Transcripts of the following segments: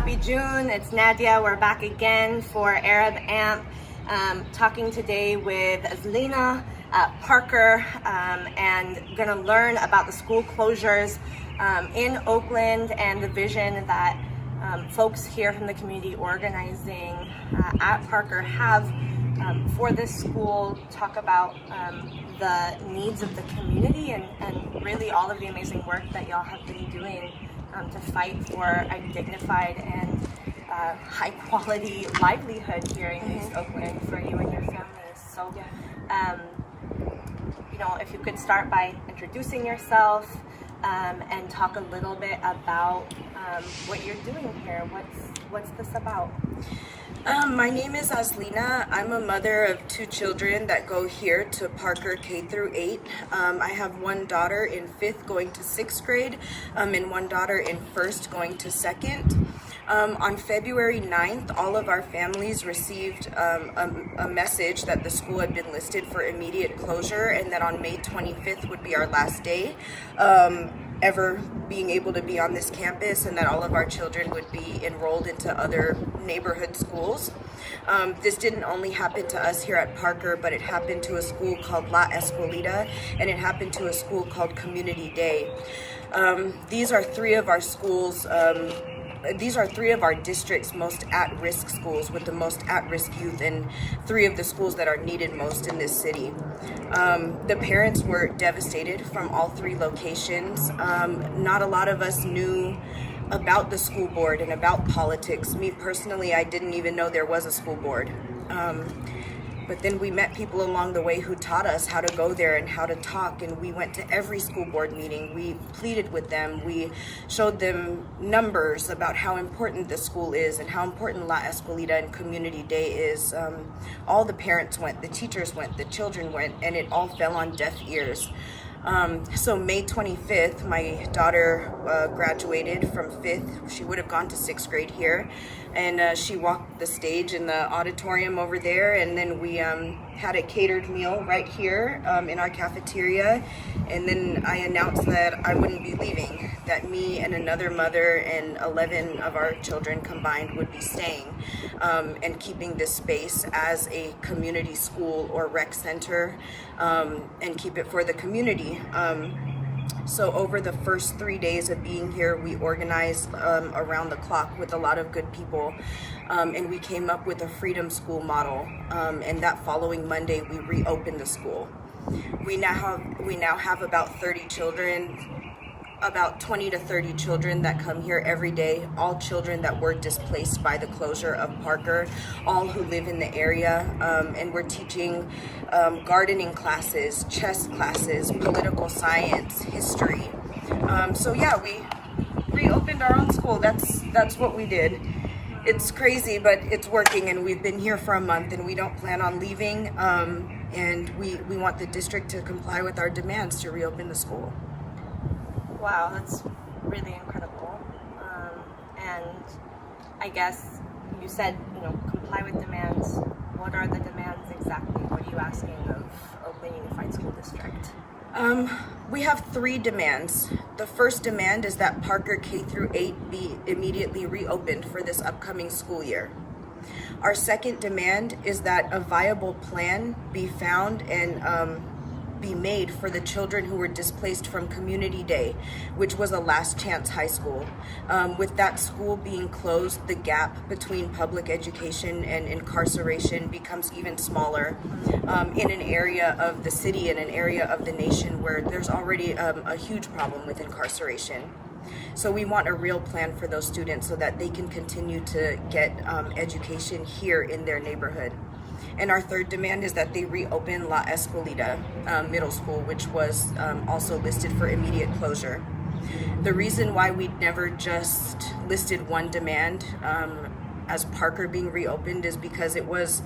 happy June. It's Nadia. We're back again for Arab AMP, talking today with Azlina, Parker, and gonna learn about the school closures in Oakland and the vision that folks here from the community organizing at Parker have for this school, talk about the needs of the community and really all of the amazing work that y'all have been doing to fight for a dignified and high quality livelihood here in East Oakland for you and your families. So, you know, if you could start by introducing yourself and talk a little bit about what you're doing here. What's this about? My name is Azlina. I'm a mother of two children that go here to Parker K through 8. I have one daughter in 5th going to 6th grade and one daughter in 1st going to 2nd. On February 9th, all of our families received a message that the school had been listed for immediate closure and that on May 25th would be our last day ever being able to be on this campus, and that all of our children would be enrolled into other neighborhood schools. This didn't only happen to us here at Parker, but it happened to a school called La Escuelita, and it happened to a school called Community Day. These are three of our schools. These are three of our district's most at-risk schools with the most at-risk youth, and three of the schools that are needed most in this city. The parents were devastated from all three locations. Not a lot of us knew about the school board and about politics. Me personally, I didn't even know there was a school board. But then we met people along the way who taught us how to go there and how to talk, and we went to every school board meeting. We pleaded with them. We showed them numbers about how important the school is and how important La Escuelita and Community Day is. All the parents went, the teachers went, the children went, and it all fell on deaf ears. So May 25th, my daughter graduated from 5th. She would have gone to 6th grade here, and she walked the stage in the auditorium over there, and then we had a catered meal right here in our cafeteria, and then I announced that I wouldn't be leaving, that me and another mother and 11 of our children combined would be staying and keeping this space as a community school or rec center and keep it for the community. So over the first 3 days of being here, we organized around the clock with a lot of good people, and we came up with a freedom school model, and that following Monday we reopened the school. We now have about 30 children, about 20 to 30 children that come here every day, all children that were displaced by the closure of Parker, all who live in the area, and we're teaching gardening classes, chess classes, political science, history. So yeah, we reopened our own school. That's what we did. It's crazy, but it's working, and we've been here for a month, and we don't plan on leaving, and we want the district to comply with our demands to reopen the school. Wow, that's really incredible. And I guess you said, you know, comply with demands. What are the demands exactly? What are you asking of Oakland Unified School District? We have 3 demands. The first demand is that Parker K through 8 be immediately reopened for this upcoming school year. Our second demand is that a viable plan be found and be made for the children who were displaced from Community Day, which was a last chance high school. With that school being closed, the gap between public education and incarceration becomes even smaller in an area of the city and an area of the nation where there's already a huge problem with incarceration. So we want a real plan for those students so that they can continue to get education here in their neighborhood. And our third demand is that they reopen La Escuelita Middle School, which was also listed for immediate closure. The reason why we never just listed one demand as Parker being reopened is because it was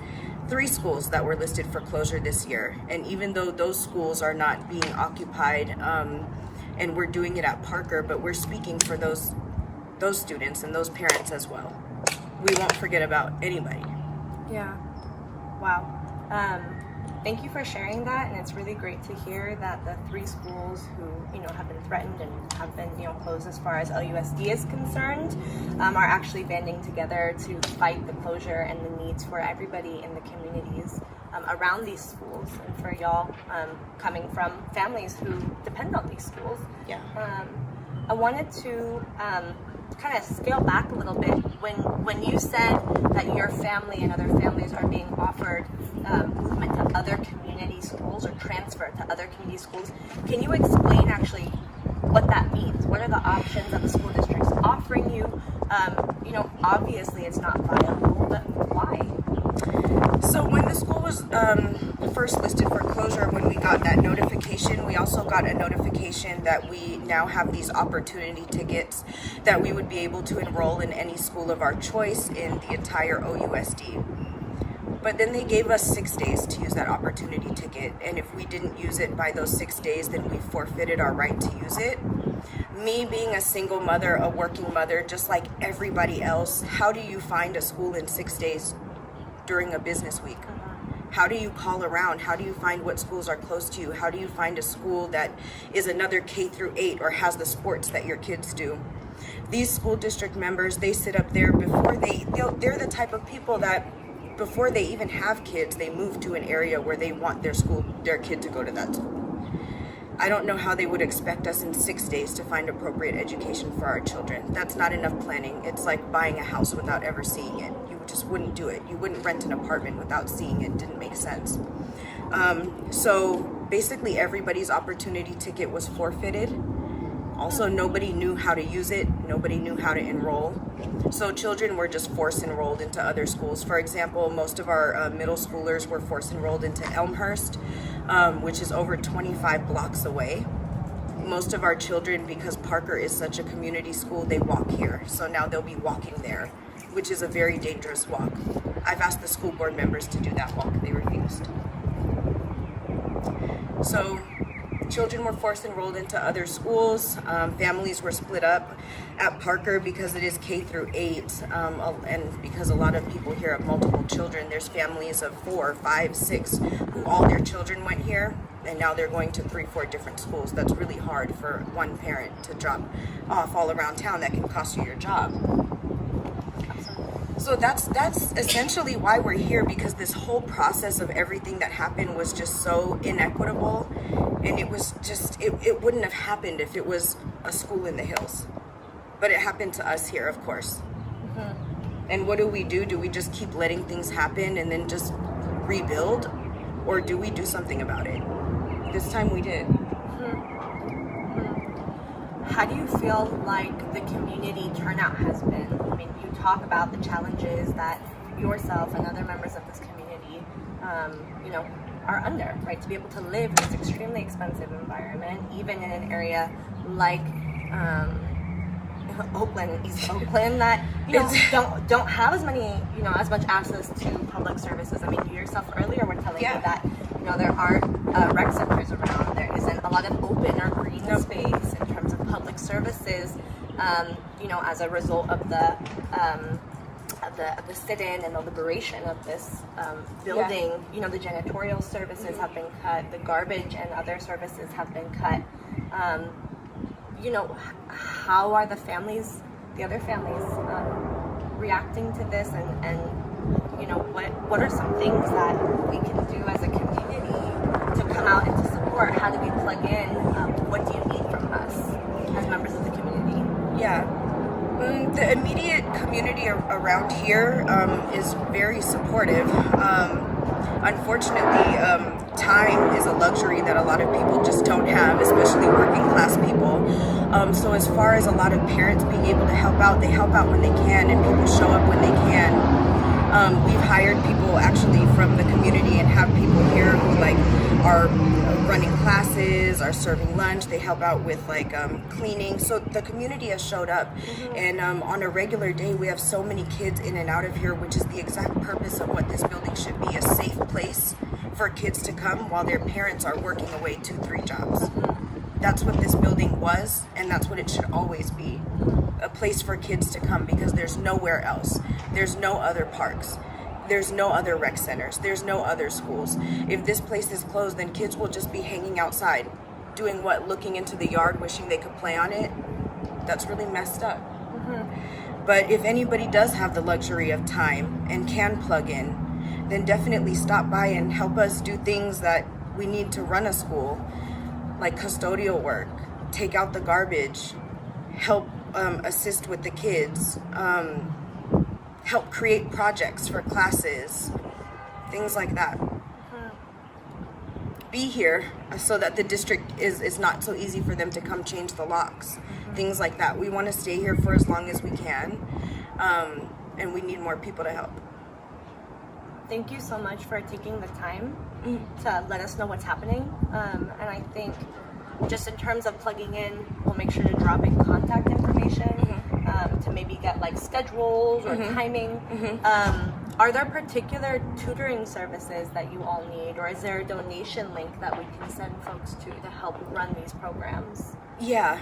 3 schools that were listed for closure this year. And even though those schools are not being occupied and we're doing it at Parker, but we're speaking for those students and those parents as well. We won't forget about anybody. Yeah. Wow. Thank you for sharing that, and it's really great to hear that the 3 schools who, you know, have been threatened and have been, you know, closed as far as LUSD is concerned, are actually banding together to fight the closure and the needs for everybody in the communities around these schools, and for y'all coming from families who depend on these schools. Yeah. I wanted to kind of scale back a little bit. When you said that your family and other families are being offered movement to other community schools or transfer to other community schools, can you explain actually what that means? What are the options that the school district's offering you? Obviously it's not viable, but why? So when the school was first listed for closure, when we got that notification, we also got a notification that we now have these opportunity tickets that we would be able to enroll in any school of our choice in the entire OUSD. But then they gave us 6 days to use that opportunity ticket, and if we didn't use it by those 6 days, then we forfeited our right to use it. Me being a single mother, a working mother, just like everybody else, how do you find a school in 6 days during a business week? How do you call around? How do you find what schools are close to you? How do you find a school that is another K through 8 or has the sports that your kids do? These school district members, they sit up there before they're the type of people that before they even have kids, they move to an area where they want their kid to go to that school. I don't know how they would expect us in 6 days to find appropriate education for our children. That's not enough planning. It's like buying a house without ever seeing it. You just wouldn't do it. You wouldn't rent an apartment without seeing it. It didn't make sense. So basically everybody's opportunity ticket was forfeited. Also, nobody knew how to use it. Nobody knew how to enroll. So children were just force enrolled into other schools. For example, most of our middle schoolers were force enrolled into Elmhurst, which is over 25 blocks away. Most of our children, because Parker is such a community school, they walk here. So now they'll be walking there, which is a very dangerous walk. I've asked the school board members to do that walk. They refused. So children were forced enrolled into other schools. Families were split up at Parker because it is K through 8, and because a lot of people here have multiple children. There's families of 4, 5, 6 who all their children went here, and now they're going to 3, 4 different schools. That's really hard for one parent to drop off all around town. That can cost you your job. So that's essentially why we're here, because this whole process of everything that happened was just so inequitable, and it was just, it wouldn't have happened if it was a school in the hills. But it happened to us here, of course. Mm-hmm. And what do? Do we just keep letting things happen and then just rebuild? Or do we do something about it? This time we did. How do you feel like the community turnout has been? I mean, you talk about the challenges that yourself and other members of this community, are under, right? To be able to live in this extremely expensive environment, even in an area like Oakland, East Oakland, that don't have as much access to public services. I mean, you yourself earlier were telling me that there aren't rec centers around. There isn't a lot of open or green space in terms of public services. As a result of the sit-in and the liberation of this building, the janitorial services have been cut, the garbage and other services have been cut. How are the other families reacting to this, and what are some things that we can do as a community to come out and to support? How do we plug in? What do you need from us as members of the community? Yeah. The immediate community around here is very supportive. Unfortunately, time is a luxury that a lot of people just don't have, especially working class people. So as far as a lot of parents being able to help out, they help out when they can, and people show up when they can. We've hired people actually from the community and have people here who are running classes, are serving lunch. They help out with cleaning. So the community has showed up, and on a regular day we have so many kids in and out of here, which is the exact purpose of what this building should be, a safe place for kids to come while their parents are working away 2, 3 jobs. That's what this building was, and that's what it should always be. A place for kids to come, because there's nowhere else. There's no other parks. There's no other rec centers. There's no other schools. If this place is closed, then kids will just be hanging outside. Doing what? Looking into the yard, wishing they could play on it? That's really messed up. But if anybody does have the luxury of time and can plug in, then definitely stop by and help us do things that we need to run a school, like custodial work, take out the garbage, help assist with the kids, help create projects for classes, things like that. Be here so that the district is not so easy for them to come change the locks, things like that. We want to stay here for as long as we can, and we need more people to help. Thank you so much for taking the time to let us know what's happening. And I think just in terms of plugging in, we'll make sure to drop in contact information to maybe get like schedules or timing. Are there particular tutoring services that you all need, or is there a donation link that we can send folks to help run these programs? Yeah,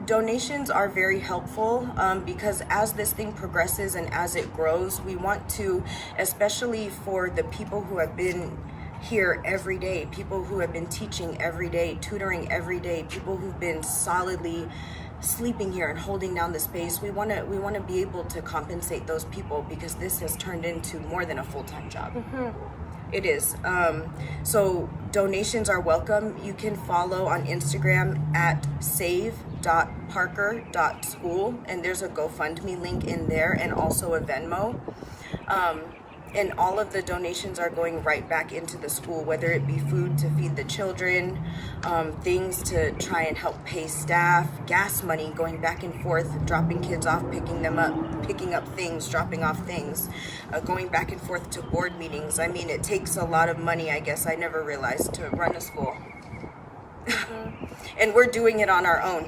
donations are very helpful because as this thing progresses and as it grows, we want to, especially for the people who have been here every day, people who have been teaching every day, tutoring every day, people who've been solidly sleeping here and holding down the space, we want to be able to compensate those people because this has turned into more than a full-time job. It is. So donations are welcome. You can follow on Instagram at save.parker.school, and there's a GoFundMe link in there and also a Venmo. And all of the donations are going right back into the school, whether it be food to feed the children, things to try and help pay staff, gas money going back and forth, dropping kids off, picking them up, picking up things, dropping off things, going back and forth to board meetings. I mean, it takes a lot of money, I guess I never realized, to run a school. And we're doing it on our own.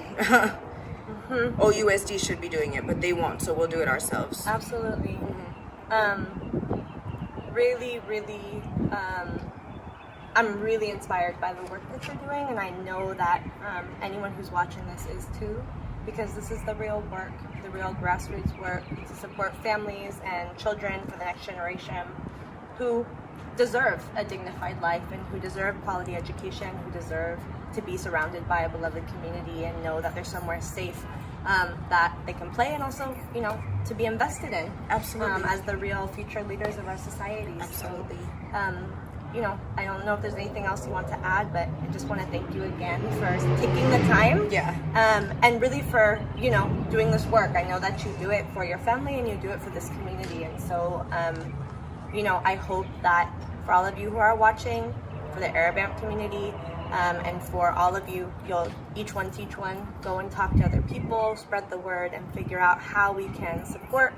OUSD should be doing it, but they won't, so we'll do it ourselves. Absolutely. Really, I'm really inspired by the work that you're doing, and I know that anyone who's watching this is too, because this is the real work, the real grassroots work to support families and children for the next generation who deserve a dignified life and who deserve quality education, who deserve to be surrounded by a beloved community and know that they're somewhere safe that they can play and also, you know, to be invested in. Absolutely. As the real future leaders of our societies. Absolutely. So, you know, I don't know if there's anything else you want to add, but I just want to thank you again for taking the time. Yeah. And really for, you know, doing this work. I know that you do it for your family and you do it for this community. And so, you know, I hope that for all of you who are watching, for the Arab AMP community, and for all of you, you'll each one teach one, go and talk to other people, spread the word, and figure out how we can support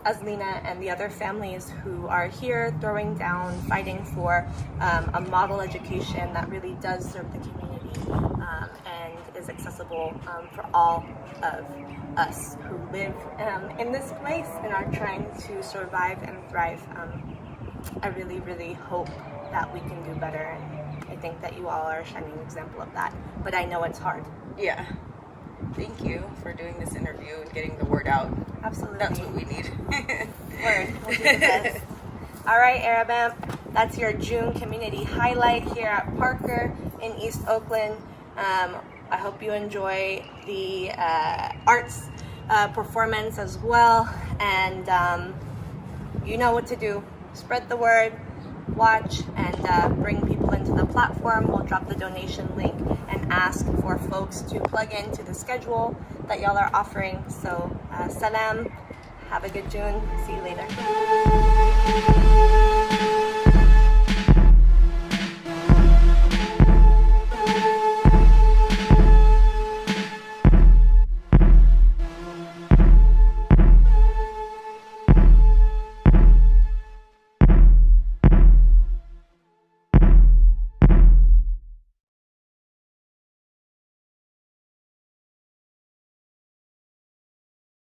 Azlina and the other families who are here throwing down, fighting for a model education that really does serve the community and is accessible for all of us who live in this place and are trying to survive and thrive. I really hope that we can do better, and I think that you all are a shining example of that, but I know it's hard. Yeah. Thank you for doing this interview and getting the word out. Absolutely. That's what we need. Word. We'll do the best. All right, Arab AMP, that's your June community highlight here at Parker in East Oakland. I hope you enjoy the arts performance as well, and you know what to do. Spread the word, watch, and bring people into the platform. We'll drop the donation link and ask for folks to plug into the schedule that y'all are offering. So salam, have a good June, see you later.